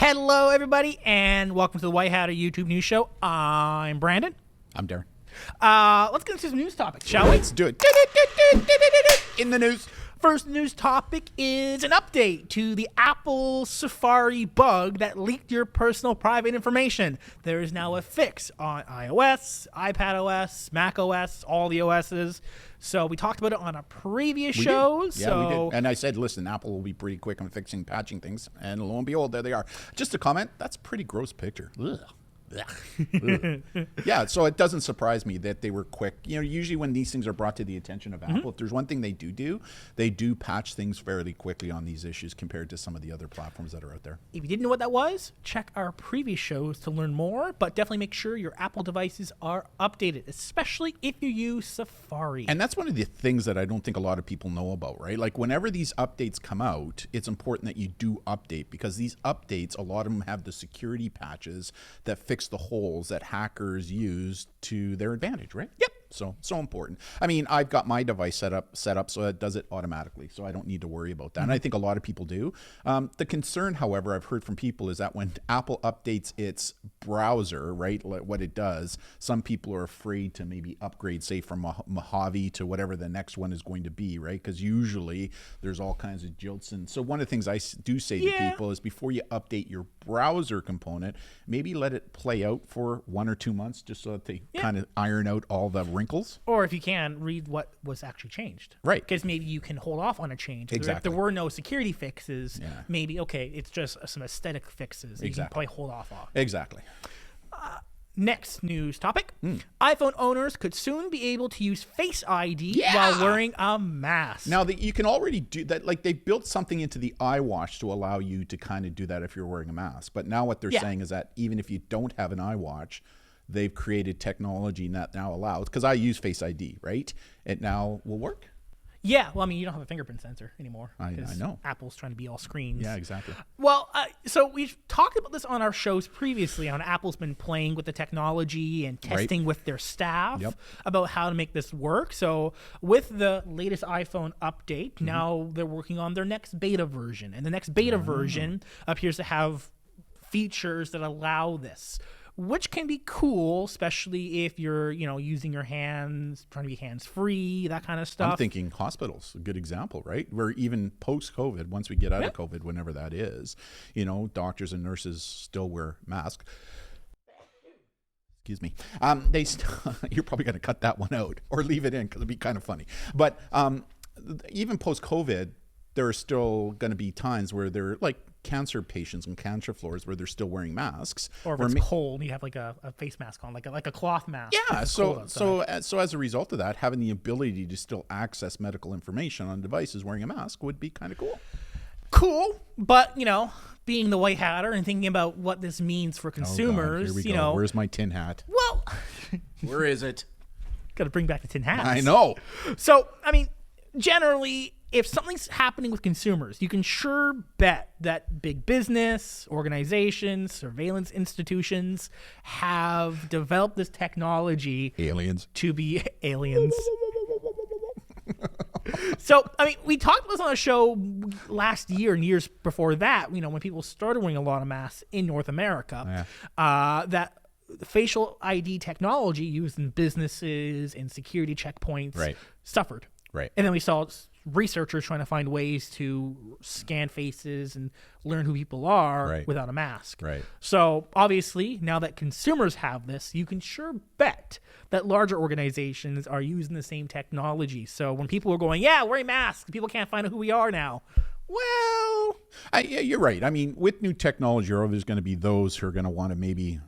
Hello, everybody, and welcome to the White Hatter YouTube News Show. I'm Brandon. I'm Darren. Let's get into some news topics, shall we? Let's do it. In the news. First news topic is an update to the Apple Safari bug that leaked your personal private information. There is now a fix on iOS, iPadOS, macOS, all the OSs. So we talked about it on a previous show. We did. And I said, listen, Apple will be pretty quick on fixing, patching things. And lo and behold, there they are. Just a comment, that's a pretty gross picture. Ugh. Yeah, so it doesn't surprise me that they were quick. You know, usually when these things are brought to the attention of Apple, if there's one thing they do patch things fairly quickly on these issues compared to some of the other platforms that are out there. If you didn't know what that was, check our previous shows to learn more, but definitely make sure your Apple devices are updated, especially if you use Safari. And that's one of the things that I don't think a lot of people know about, right? Like whenever these updates come out, it's important that you do update, because these updates, a lot of them have the security patches that fix the holes that hackers use to their advantage, right? Yep. So important. I mean, I've got my device set up so it does it automatically, so I don't need to worry about that. And I think a lot of people do. The concern, however, I've heard from people is that when Apple updates its browser, right, what it does, some people are afraid to maybe upgrade, say, from Mojave to whatever the next one is going to be, right? Because usually there's all kinds of jilts. And so one of the things I do say to people is before you update your browser component, maybe let it play out for 1 or 2 months just so that they kind of iron out all the wrinkles. Or if you can, read what was actually changed. Right. Because maybe you can hold off on a change. Exactly. If there were no security fixes, maybe, okay, it's just some aesthetic fixes. You can probably hold off on. Exactly. Next news topic. iPhone owners could soon be able to use Face ID while wearing a mask. Now, you can already do that. Like, they built something into the iWatch to allow you to kind of do that if you're wearing a mask. But now what they're saying is that even if you don't have an iWatch, they've created technology that now allows, because I use Face ID, right? It now will work. Yeah, well, I mean, you don't have a fingerprint sensor anymore. I know. Apple's trying to be all screens. Yeah, exactly. Well, so we've talked about this on our shows previously, on Apple's been playing with the technology and testing with their staff about how to make this work. So with the latest iPhone update, now they're working on their next beta version. And the next beta version appears to have features that allow this, which can be cool, especially if you're, using your hands, trying to be hands-free, that kind of stuff. I'm thinking hospitals, a good example, right? Where even post-COVID, once we get out of COVID, whenever that is, doctors and nurses still wear masks. Excuse me. You're probably going to cut that one out or leave it in because it'd be kind of funny. But even post-COVID, there are still going to be times where they're like cancer patients on cancer floors where they're still wearing masks. Or if it's cold, you have like a face mask on, like a cloth mask. Yeah, so as a result of that, having the ability to still access medical information on devices wearing a mask would be kind of cool. Cool, but being the White Hatter and thinking about what this means for consumers, here we go. Where's my tin hat? Well, where is it? Got to bring back the tin hats. I know. So, I mean, generally, if something's happening with consumers, you can sure bet that big business, organizations, surveillance institutions have developed this technology. Aliens. To be aliens. So, I mean, we talked about this on a show last year and years before that, when people started wearing a lot of masks in North America, that facial ID technology used in businesses and security checkpoints suffered. Right. And then we saw researchers trying to find ways to scan faces and learn who people are without a mask. Right. So obviously, now that consumers have this, you can sure bet that larger organizations are using the same technology. So when people are going, wearing masks, people can't find out who we are now. Well, yeah, you're right. I mean, with new technology, there's going to be those who are going to want to maybe,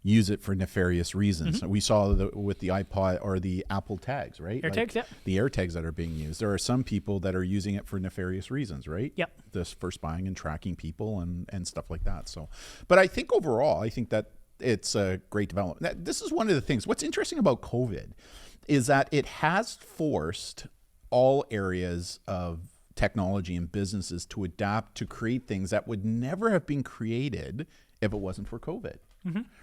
use it for nefarious reasons. We saw with the iPod or the Apple tags, right? AirTags, the AirTags that are being used. There are some people that are using it for nefarious reasons, right? Yep. This for spying and tracking people and stuff like that. So, but I think overall, I think that it's a great development. This is one of the things. What's interesting about COVID is that it has forced all areas of technology and businesses to adapt to create things that would never have been created if it wasn't for COVID.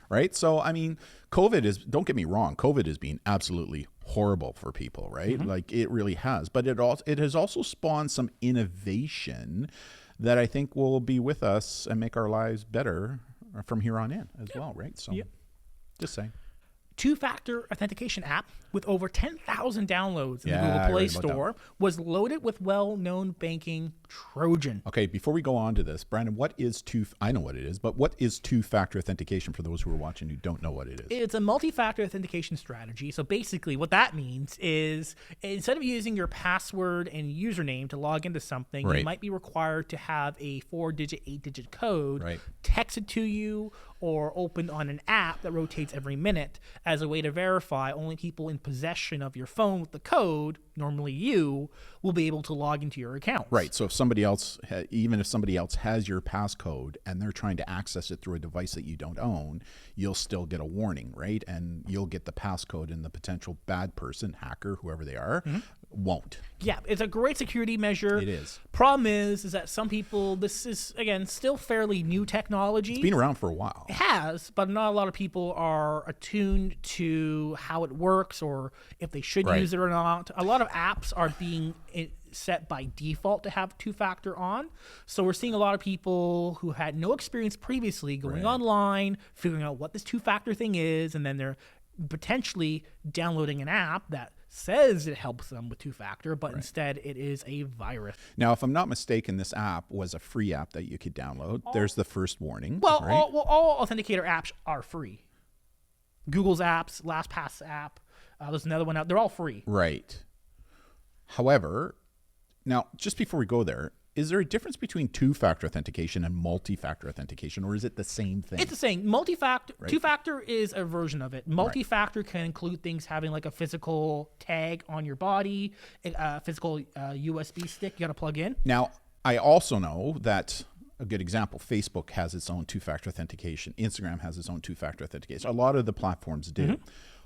Right. So, I mean, don't get me wrong, COVID has been absolutely horrible for people, right? Like it really has. But it has also spawned some innovation that I think will be with us and make our lives better from here on in as well, right? So just saying. Two-factor authentication app with over 10,000 downloads in the Google Play Store was loaded with well-known banking Trojan. Okay, before we go on to this, Brandon, I know what it is, but what is two-factor authentication for those who are watching who don't know what it is? It's a multi-factor authentication strategy. So basically what that means is instead of using your password and username to log into something, you might be required to have a 4-digit, 8-digit code texted to you or opened on an app that rotates every minute as a way to verify only people in possession of your phone with the code, normally you, will be able to log into your account. Right. So if somebody else, even if somebody else has your passcode and they're trying to access it through a device that you don't own, you'll still get a warning, right? And you'll get the passcode, and the potential bad person, hacker, whoever they are, won't. Yeah, it's a great security measure. It is. Problem is that some people, this is, again, still fairly new technology. It's been around for a while. It has, but not a lot of people are attuned to how it works or if they should use it or not. A lot of apps are being set by default to have two-factor on. So we're seeing a lot of people who had no experience previously going online, figuring out what this two-factor thing is, and then they're potentially downloading an app that says it helps them with two-factor, but instead it is a virus. Now, if I'm not mistaken, this app was a free app that you could download. There's the first warning. Well, all authenticator apps are free. Google's apps, LastPass app, there's another one out. They're all free. Right. However, now, just before we go there, is there a difference between two-factor authentication and multi-factor authentication, or is it the same thing? It's the same. Multi-factor, two-factor is a version of it. Multi-factor can include things having like a physical tag on your body, a physical USB stick you got to plug in. Now, I also know that a good example, Facebook has its own two-factor authentication. Instagram has its own two-factor authentication. A lot of the platforms do.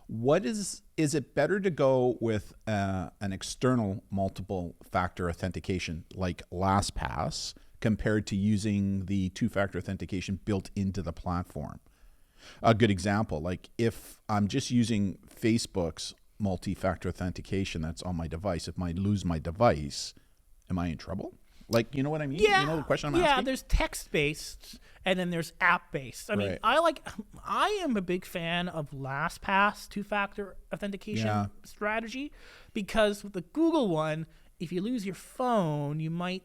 What is it better to go with an external multiple factor authentication like LastPass compared to using the two-factor authentication built into the platform? A good example, like if I'm just using Facebook's multi-factor authentication that's on my device, if I lose my device, am I in trouble? Like, you know what I mean? Yeah. You know the question I'm asking? Yeah, there's text-based and then there's app-based. I mean, I am a big fan of LastPass two-factor authentication strategy because with the Google one, if you lose your phone, you might,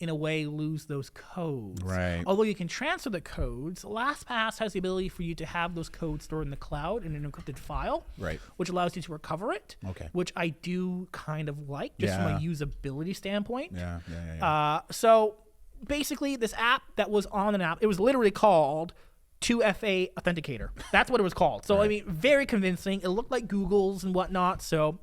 in a way, lose those codes. Right. Although you can transfer the codes, LastPass has the ability for you to have those codes stored in the cloud in an encrypted file, which allows you to recover it, which I do kind of like, just from a usability standpoint. So basically, this app that was on an app, it was literally called 2FA Authenticator. That's what it was called. So, I mean, very convincing. It looked like Google's and whatnot, so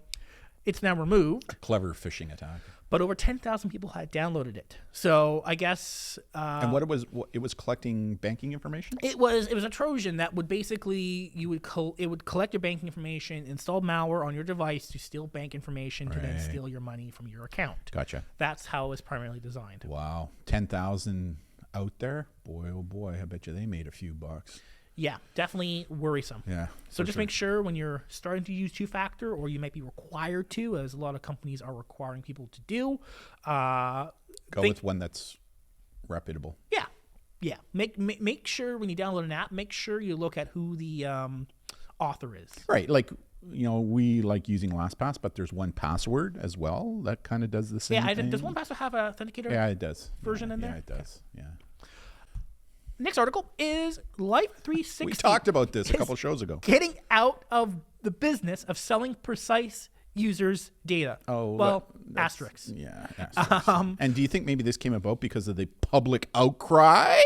it's now removed. A clever phishing attack. But over 10,000 people had downloaded it. So I guess... and what it was collecting banking information? It was a Trojan that would basically, it would collect your banking information, install malware on your device to steal bank information to then steal your money from your account. Gotcha. That's how it was primarily designed. Wow. 10,000 out there? Boy, oh boy, I bet you they made a few bucks. Yeah, definitely worrisome. Yeah. So just make sure when you're starting to use two-factor, or you might be required to, as a lot of companies are requiring people to do. Go with one that's reputable. Yeah. Yeah. Make sure when you download an app, make sure you look at who the author is. Right. Like, you know, we like using LastPass, but there's one password as well that kind of does the same thing. Does one password have an authenticator? Yeah, it does. Version in there? Yeah, it does. Yeah. Next article is Life360. We talked about this a couple shows ago. Getting out of the business of selling precise users' data. Oh, well, asterisks. Yeah, asterisks. And do you think maybe this came about because of the public outcry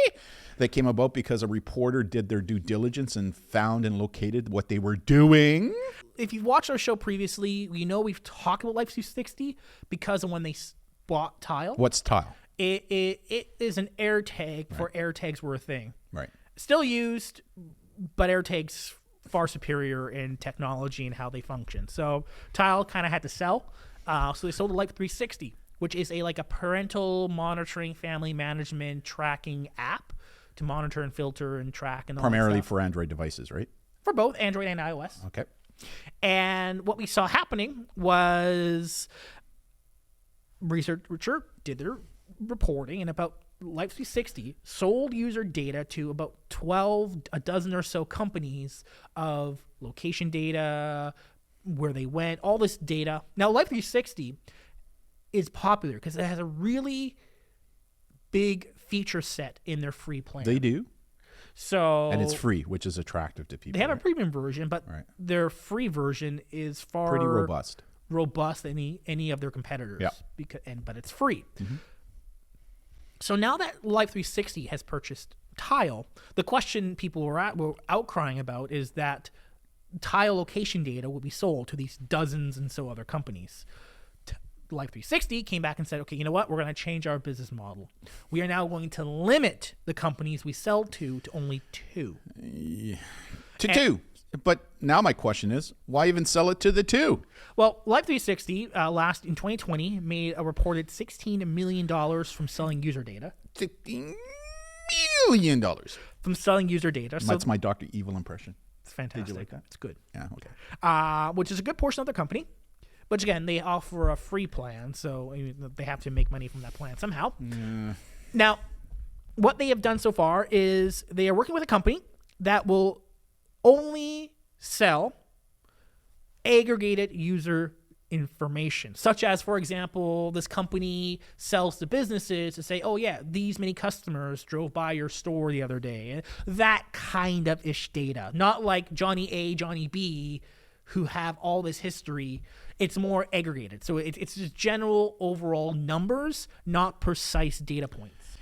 that came about because a reporter did their due diligence and found and located what they were doing? If you've watched our show previously, you know we've talked about Life360 because of when they bought Tile. What's Tile? It is an AirTag for AirTags were a thing. Right. Still used, but AirTags far superior in technology and how they function. So Tile kind of had to sell. So they sold to Life360, which is like a parental monitoring, family management, tracking app to monitor and filter and track and all primarily that stuff. For Android devices, right? For both Android and iOS. Okay. And what we saw happening was researcher did their reporting, and about Life360 sold user data to about a dozen or so companies of location data, where they went, all this data. Now, Life360 is popular because it has a really big feature set in their free plan. They do. So, and it's free, which is attractive to people. They have a premium version, but their free version is far pretty robust than any of their competitors. Yeah. But it's free. Mm-hmm. So now that Life360 has purchased Tile, the question people were outcrying about is that Tile location data will be sold to these dozens and so other companies. Life360 came back and said, okay, you know what? We're going to change our business model. We are now going to limit the companies we sell to only 2. Two. But now my question is, why even sell it to the 2? Well, Life360 in 2020 made a reported $16 million from selling user data. $16 million from selling user data. That's my Dr. Evil impression. It's fantastic. Did you like that? It's good. Yeah, okay. Which is a good portion of their company. But again, they offer a free plan, so they have to make money from that plan somehow. Now, what they have done so far is they are working with a company that will only sell aggregated user information, such as, for example, this company sells to businesses to say, oh yeah, these many customers drove by your store the other day. That kind of ish data, not like Johnny A, Johnny B, who have all this history. It's more aggregated. So it's just general overall numbers, not precise data points.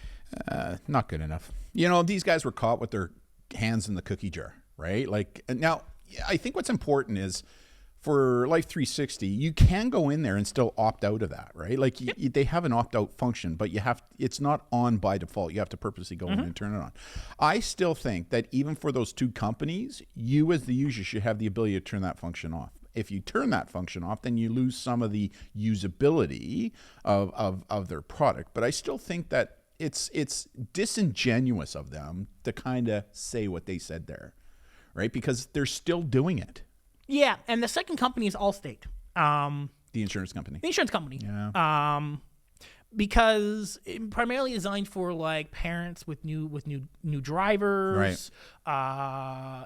Not good enough. These guys were caught with their hands in the cookie jar, right? Like, now, I think what's important is for Life360, you can go in there and still opt out of that, right? Like, they have an opt-out function, but it's not on by default. You have to purposely go in and turn it on. I still think that even for those 2 companies, you as the user should have the ability to turn that function off. If you turn that function off, then you lose some of the usability of their product. But I still think that it's disingenuous of them to kind of say what they said there, right? Because they're still doing it. Yeah, and the second company is Allstate. The insurance company. Yeah. Because it primarily designed for like parents with new drivers,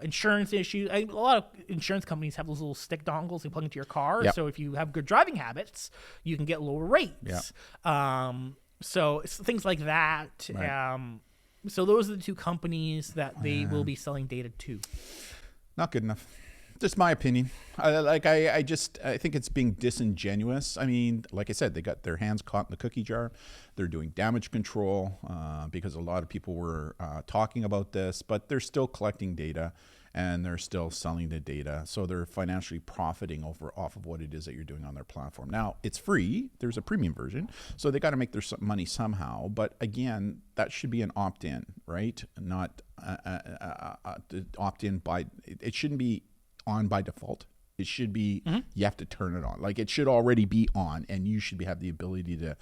insurance issues. A lot of insurance companies have those little stick dongles you plug into your car. Yep. So if you have good driving habits, you can get lower rates. Yep. So it's things like that. Right. So those are the 2 companies that they will be selling data to. Not good enough. Just my opinion. I think it's being disingenuous. I mean, like I said, they got their hands caught in the cookie jar. They're doing damage control because a lot of people were talking about this, but they're still collecting data and they're still selling the data. So they're financially profiting off of what it is that you're doing on their platform. Now, it's free. There's a premium version. So they got to make their money somehow. But again, that should be an opt-in, right? Not opt-in by, it shouldn't be on by default. It should be, you have to turn it on. Like, it should already be on, and you should have the ability to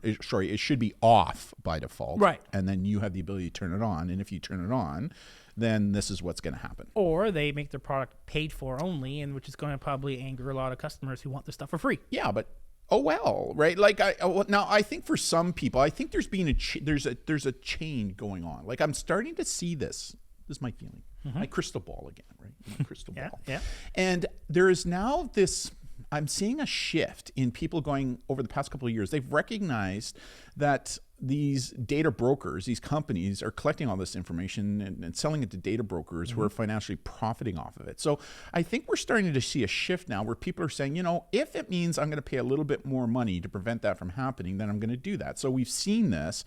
it should be off by default. Right. And then you have the ability to turn it on. And if you turn it on, then this is what's going to happen. Or they make their product paid for only, and which is going to probably anger a lot of customers who want this stuff for free. Yeah, but oh well, right? Like, now I think for some people, I think there's been there's a chain going on. Like, I'm starting to see this. This is my feeling. My crystal ball again, right? My crystal ball. Yeah. And there is now this, I'm seeing a shift in people going over the past couple of years. They've recognized that these data brokers, these companies are collecting all this information and selling it to data brokers who are financially profiting off of it. So I think we're starting to see a shift now where people are saying, if it means I'm going to pay a little bit more money to prevent that from happening, then I'm going to do that. So we've seen this.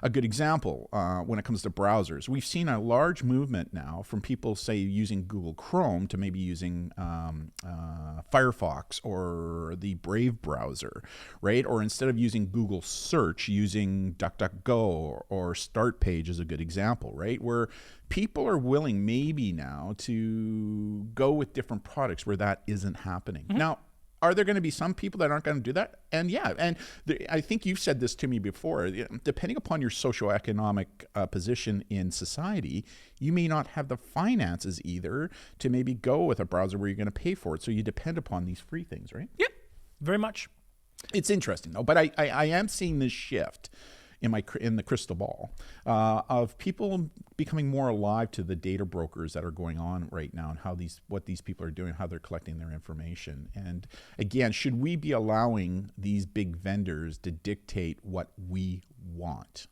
A good example when it comes to browsers. We've seen a large movement now from people, say, using Google Chrome to maybe using Firefox or the Brave browser, right? Or instead of using Google Search, using DuckDuckGo or StartPage is a good example, right? Where people are willing maybe now to go with different products where that isn't happening. Now, are there going to be some people that aren't going to do that? And yeah, and I think you've said this to me before, depending upon your socioeconomic position in society, you may not have the finances either to maybe go with a browser where you're going to pay for it. So you depend upon these free things, right? Yep, very much. It's interesting though, but I am seeing this shift in the crystal ball of people becoming more alive to the data brokers that are going on right now and what these people are doing, how they're collecting their information. And again, should we be allowing these big vendors to dictate what we want?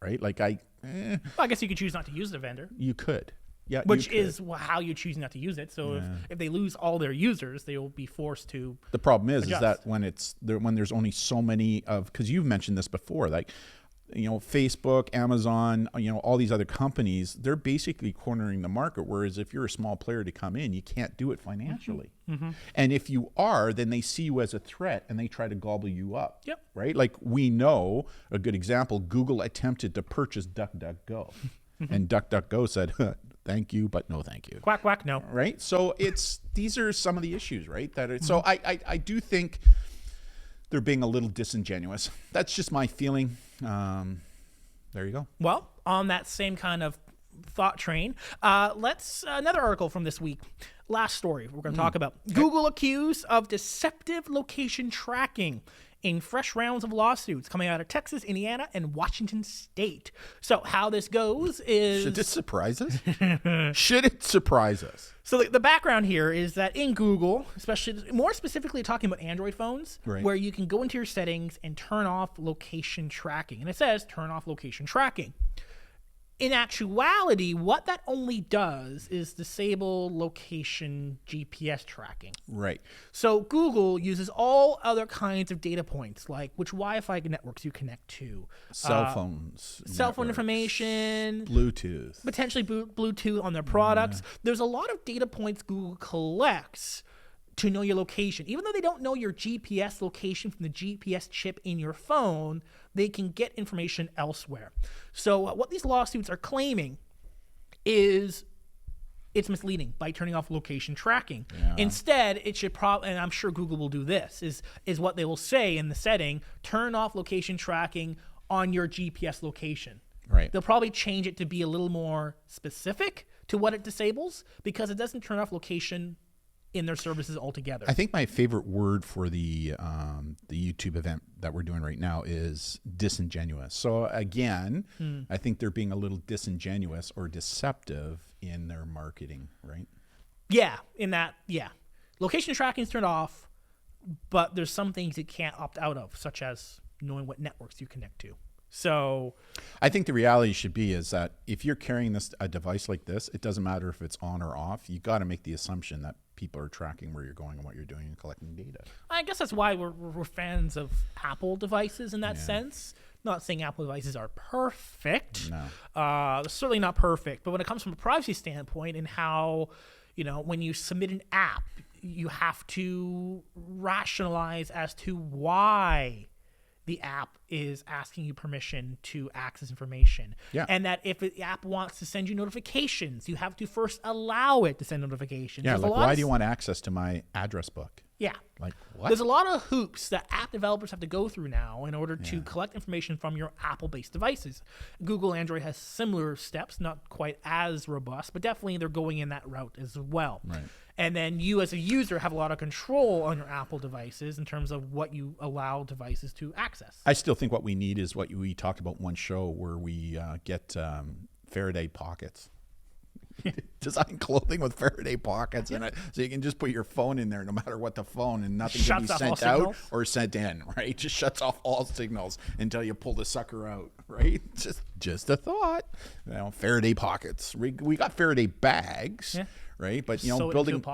Right? Like Well, I guess you could choose not to use the vendor. You could. Yeah, which is how you choose not to use it. So if they lose all their users, they will be forced to. The problem is adjust. that when there's only so many because you've mentioned this before, like Facebook, Amazon, all these other companies, they're basically cornering the market. Whereas if you're a small player to come in, you can't do it financially. Mm-hmm. And if you are, then they see you as a threat and they try to gobble you up. Yep. Right? Like we know a good example. Google attempted to purchase DuckDuckGo, and DuckDuckGo said, "Thank you, but no thank you." Quack, quack, no. Right? So these are some of the issues, right? So I do think they're being a little disingenuous. That's just my feeling. There you go. Well, on that same kind of thought train, let's another article from this week. Last story we're going to talk about. Google accused of deceptive location tracking in fresh rounds of lawsuits coming out of Texas, Indiana, and Washington State. So how this goes is... Should this surprise us? Should it surprise us? So the background here is that in Google, especially more specifically talking about Android phones, right, where you can go into your settings and turn off location tracking. And it says turn off location tracking. In actuality, what that only does is disable location GPS tracking. Right. So Google uses all other kinds of data points, like which Wi-Fi networks you connect to, cell phones, cell phone information, Bluetooth, potentially Bluetooth on their products. There's a lot of data points Google collects to know your location. Even though they don't know your GPS location from the GPS chip in your phone, they can get information elsewhere. So what these lawsuits are claiming is it's misleading by turning off location tracking. Yeah. Instead, it should and I'm sure Google will do this, is what they will say in the setting, turn off location tracking on your GPS location. Right. They'll probably change it to be a little more specific to what it disables because it doesn't turn off location in their services altogether. I think my favorite word for the YouTube event that we're doing right now is disingenuous. So again, I think they're being a little disingenuous or deceptive in their marketing, right? Yeah, location tracking is turned off, but there's some things you can't opt out of, such as knowing what networks you connect to. So I think the reality should be is that if you're carrying a device like this, it doesn't matter if it's on or off. You got to make the assumption that people are tracking where you're going and what you're doing and collecting data. I guess that's why we're fans of Apple devices in that sense. Not saying Apple devices are perfect. No. They're certainly not perfect. But when it comes from a privacy standpoint and how, when you submit an app, you have to rationalize as to why the app is asking you permission to access information. Yeah. And that if the app wants to send you notifications, you have to first allow it to send notifications. Yeah, like why do you want access to my address book? Yeah. Like what? There's a lot of hoops that app developers have to go through now in order to collect information from your Apple-based devices. Google Android has similar steps, not quite as robust, but definitely they're going in that route as well. Right. And then you as a user have a lot of control on your Apple devices in terms of what you allow devices to access. I still think what we need is what we talked about in one show where we get Faraday pockets. Design clothing with Faraday pockets in it, so you can just put your phone in there no matter what the phone, and nothing can be sent out or sent in, right? Just shuts off all signals until you pull the sucker out, right? Just a thought. Faraday pockets. We got Faraday bags. Yeah. Right, but building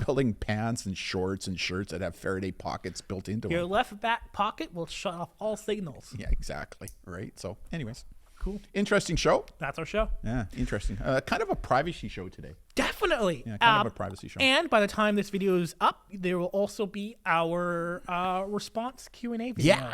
building pants and shorts and shirts that have Faraday pockets built into them. Your left back pocket will shut off all signals. Yeah, exactly. Right. So, anyways, cool, interesting show. That's our show. Yeah, interesting. Kind of a privacy show today. Definitely. Yeah, kind of a privacy show. And by the time this video is up, there will also be our response Q&A video. Yeah.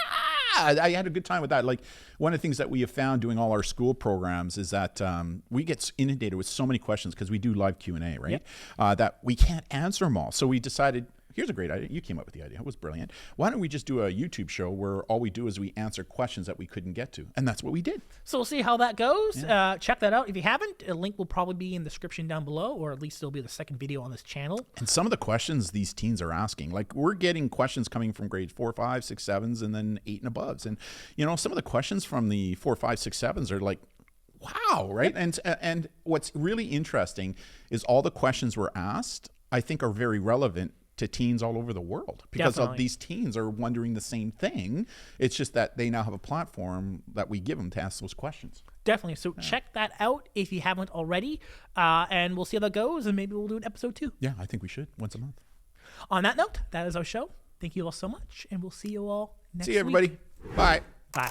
I had a good time with that. Like, one of the things that we have found doing all our school programs is that we get inundated with so many questions because we do live Q&A, right? Yep. That we can't answer them all. So we decided, here's a great idea. You came up with the idea. It was brilliant. Why don't we just do a YouTube show where all we do is we answer questions that we couldn't get to? And that's what we did. So we'll see how that goes. Check that out. If you haven't, a link will probably be in the description down below, or at least it'll be the second video on this channel. And some of the questions these teens are asking, like we're getting questions coming from grade 4, 5, 6, 7s, and then 8 and above. And, you know, some of the questions from the 4, 5, 6, 7s are like, wow, right? And what's really interesting is all the questions we're asked, I think, are very relevant to teens all over the world, because these teens are wondering the same thing. It's just that they now have a platform that we give them to ask those questions. Definitely. So check that out if you haven't already, and we'll see how that goes, and maybe we'll do an episode 2. Yeah, I think we should, once a month. On that note, that is our show. Thank you all so much, and we'll see you all next week. See you, everybody. Bye. Bye.